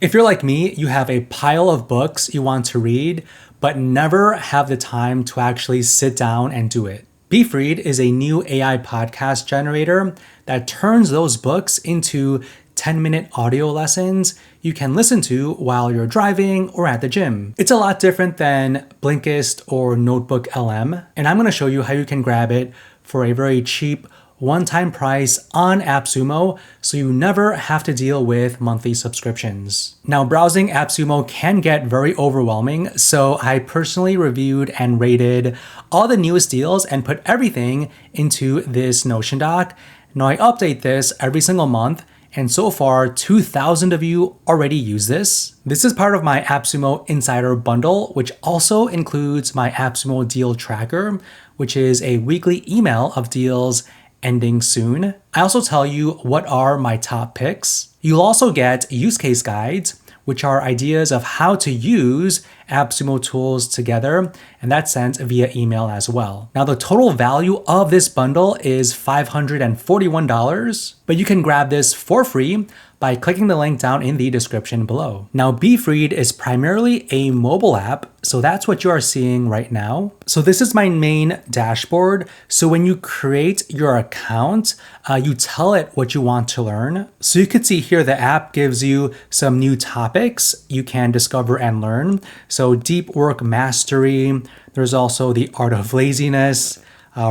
If you're like me, you have a pile of books you want to read, but never have the time to actually sit down and do it. BeFreed is a new AI podcast generator that turns those books into 10-minute audio lessons you can listen to while you're driving or at the gym. It's a lot different than Blinkist or Notebook LM, and I'm going to show you how you can grab it for a very cheap one-time price on AppSumo, so you never have to deal with monthly subscriptions. Now, browsing AppSumo can get very overwhelming, so I personally reviewed and rated all the newest deals and put everything into this Notion doc. Now, I update this every single month, and so far, 2,000 of you already use this. This is part of my AppSumo Insider Bundle, which also includes my AppSumo Deal Tracker, which is a weekly email of deals ending soon. I also tell you what are my top picks. You'll also get use case guides, which are ideas of how to use AppSumo tools together, and that's sent via email as well. Now, the total value of this bundle is $541, but you can grab this for free by clicking the link down in the description below. Now, BeFreed is primarily a mobile app, so that's what you are seeing right now. So this is my main dashboard. So when you create your account, you tell it what you want to learn. So you can see here the app gives you some new topics you can discover and learn. So deep work mastery, there's also the art of laziness,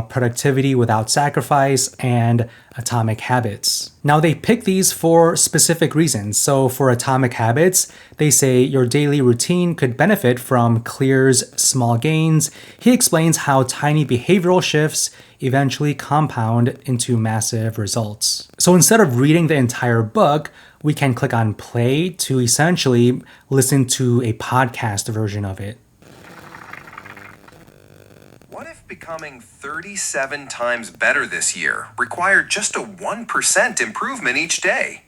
productivity without sacrifice, and atomic habits. Now, they pick these for specific reasons. So for atomic habits, they say your daily routine could benefit from Clear's small gains. He explains how tiny behavioral shifts eventually compound into massive results. So instead of reading the entire book, we can click on play to essentially listen to a podcast version of it. What if becoming 37 times better this year required just a 1% improvement each day?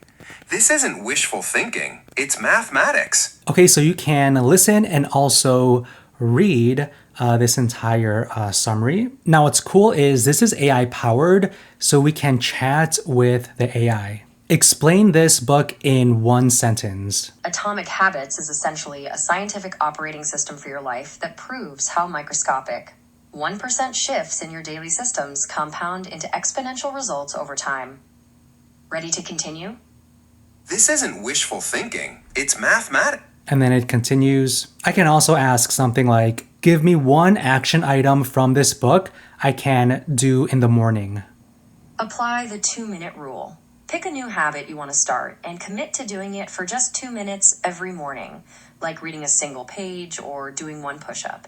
This isn't wishful thinking, it's mathematics. Okay, so you can listen and also read this entire summary. Now, what's cool is this is AI powered, so we can chat with the AI. Explain this book in one sentence. Atomic Habits is essentially a scientific operating system for your life that proves how microscopic 1% shifts in your daily systems compound into exponential results over time. Ready to continue? This isn't wishful thinking, it's mathematics. And then it continues. I can also ask something like, give me one action item from this book I can do in the morning. Apply the 2-minute rule. Pick a new habit you want to start and commit to doing it for just 2 minutes every morning, like reading a single page or doing one push-up.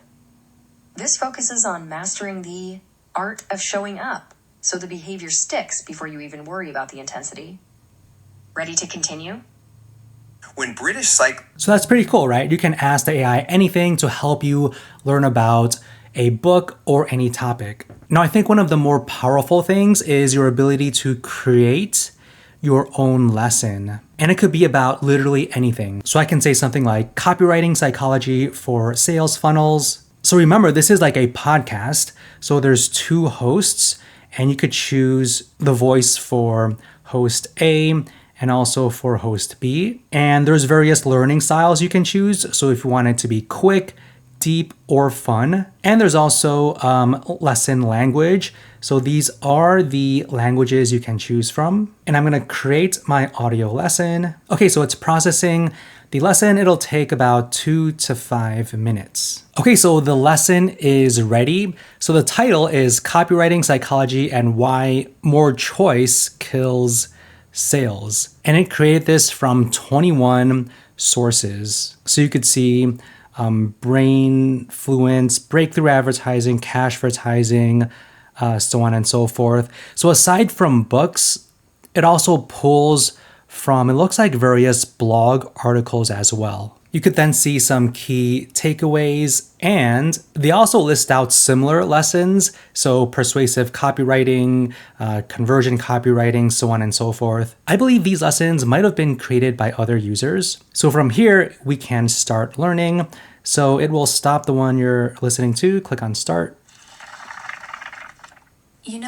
This focuses on mastering the art of showing up, so the behavior sticks before you even worry about the intensity. Ready to continue? When British So that's pretty cool, right? You can ask the AI anything to help you learn about a book or any topic. Now, I think one of the more powerful things is your ability to create your own lesson. And it could be about literally anything. So I can say something like copywriting psychology for sales funnels. So remember, this is like a podcast. So there's 2 hosts, and you could choose the voice for host A and also for host B. And there's various learning styles you can choose. So if you want it to be quick, deep, or fun. And there's also lesson language. So these are the languages you can choose from. And I'm gonna create my audio lesson. Okay, so it's processing the lesson. It'll take about 2 to 5 minutes. Okay, so the lesson is ready. So the title is Copywriting Psychology and Why More Choice Kills Sales. And it created this from 21 sources. So you could see Brainfluence, breakthrough advertising, cash advertising, so on and so forth. So aside from books, it also pulls from, it looks like, various blog articles as well. You could then see some key takeaways, and they also list out similar lessons. So persuasive copywriting, conversion copywriting, so on and so forth. I believe these lessons might have been created by other users. So from here, we can start learning. So it will stop the one you're listening to, click on start. You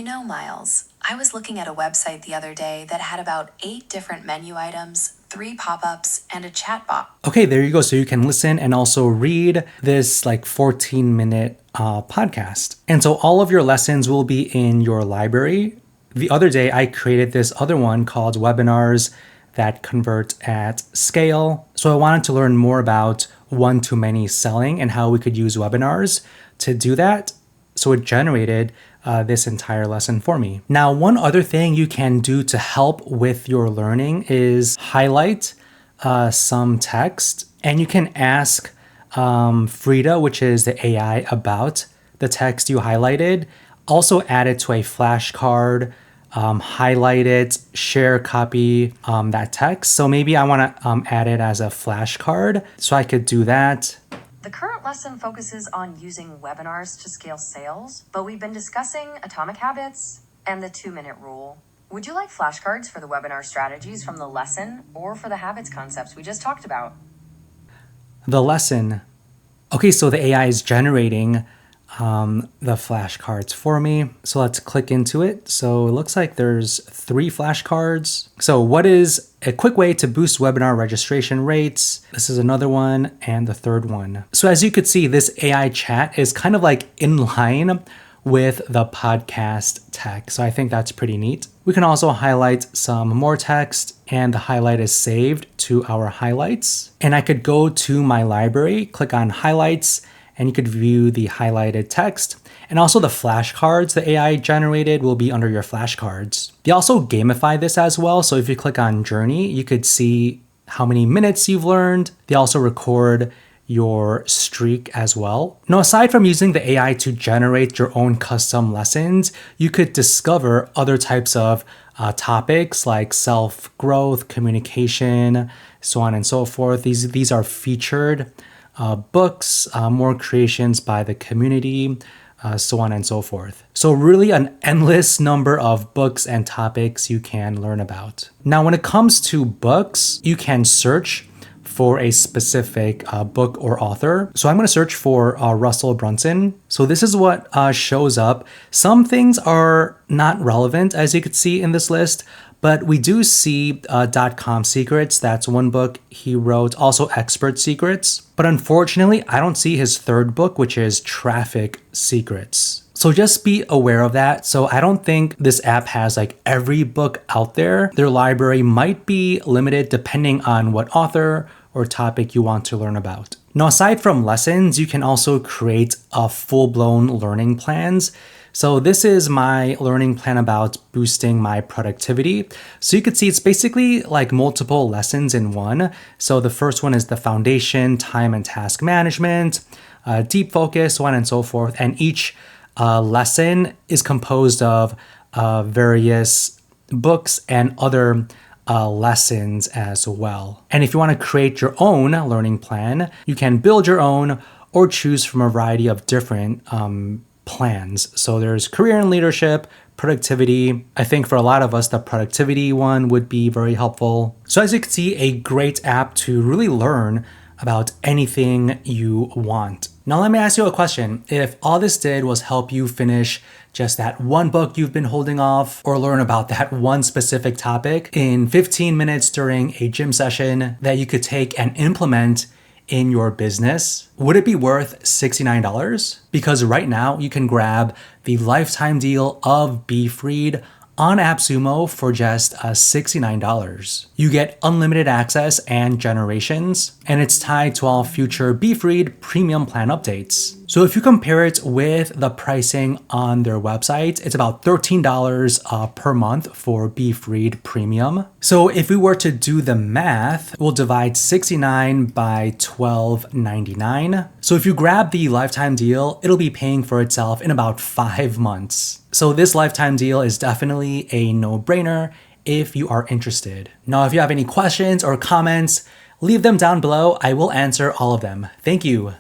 know, Miles, I was looking at a website the other day that had about 8 different menu items, 3 pop-ups, and a chatbot. Okay, there you go. So you can listen and also read this like 14-minute podcast. And so all of your lessons will be in your library. The other day, I created this other one called Webinars that Convert at Scale. So I wanted to learn more about one-to-many selling and how we could use webinars to do that. So it generated this entire lesson for me. Now, one other thing you can do to help with your learning is highlight some text, and you can ask Frida, which is the AI, about the text you highlighted. Also add it to a flashcard, highlight it, share copy that text. So maybe I want to add it as a flashcard, so I could do that. The current lesson focuses on using webinars to scale sales, but we've been discussing atomic habits and the 2-minute rule. Would you like flashcards for the webinar strategies from the lesson or for the habits concepts we just talked about? The lesson. Okay, so the AI is generating the flashcards for me. So let's click into it. So it looks like there's 3 flashcards. So what is a quick way to boost webinar registration rates? This is another one, and the third one. So as you could see, this AI chat is kind of like in line with the podcast tech. So I think that's pretty neat. We can also highlight some more text, and the highlight is saved to our highlights. And I could go to my library, click on highlights, and you could view the highlighted text. And also the flashcards the AI generated will be under your flashcards. They also gamify this as well. So if you click on Journey, you could see how many minutes you've learned. They also record your streak as well. Now, aside from using the AI to generate your own custom lessons, you could discover other types of topics like self-growth, communication, so on and so forth. These are featured books, more creations by the community, so on and so forth. So really an endless number of books and topics you can learn about. Now, when it comes to books, you can search for a specific book or author. So I'm going to search for Russell Brunson. So this is what shows up. Some things are not relevant, as you could see in this list, but we do see .com Secrets. That's one book he wrote. Also Expert Secrets. But unfortunately, I don't see his third book, which is Traffic Secrets. So just be aware of that. So I don't think this app has like every book out there. Their library might be limited depending on what author or topic you want to learn about. Now, aside from lessons, you can also create a full-blown learning plans. So this is my learning plan about boosting my productivity. So you could see it's basically like multiple lessons in one. So the first one is the foundation, time and task management, deep focus, so on and so forth. And each lesson is composed of various books and other lessons as well. And if you want to create your own learning plan, you can build your own or choose from a variety of different plans. So there's career and leadership, productivity. I think for a lot of us, the productivity one would be very helpful. So as you can see, a great app to really learn about anything you want. Now let me ask you a question. If all this did was help you finish just that one book you've been holding off, or learn about that one specific topic in 15 minutes during a gym session that you could take and implement in your business, would it be worth $69? Because right now you can grab the lifetime deal of BeFreed on AppSumo for just $69. You get unlimited access and generations, and it's tied to all future BeFreed premium plan updates. So if you compare it with the pricing on their website, it's about $13 per month for BeFreed Premium. So if we were to do the math, we'll divide 69 by $12.99. So if you grab the lifetime deal, it'll be paying for itself in about 5 months. So this lifetime deal is definitely a no-brainer if you are interested. Now, if you have any questions or comments, leave them down below. I will answer all of them. Thank you.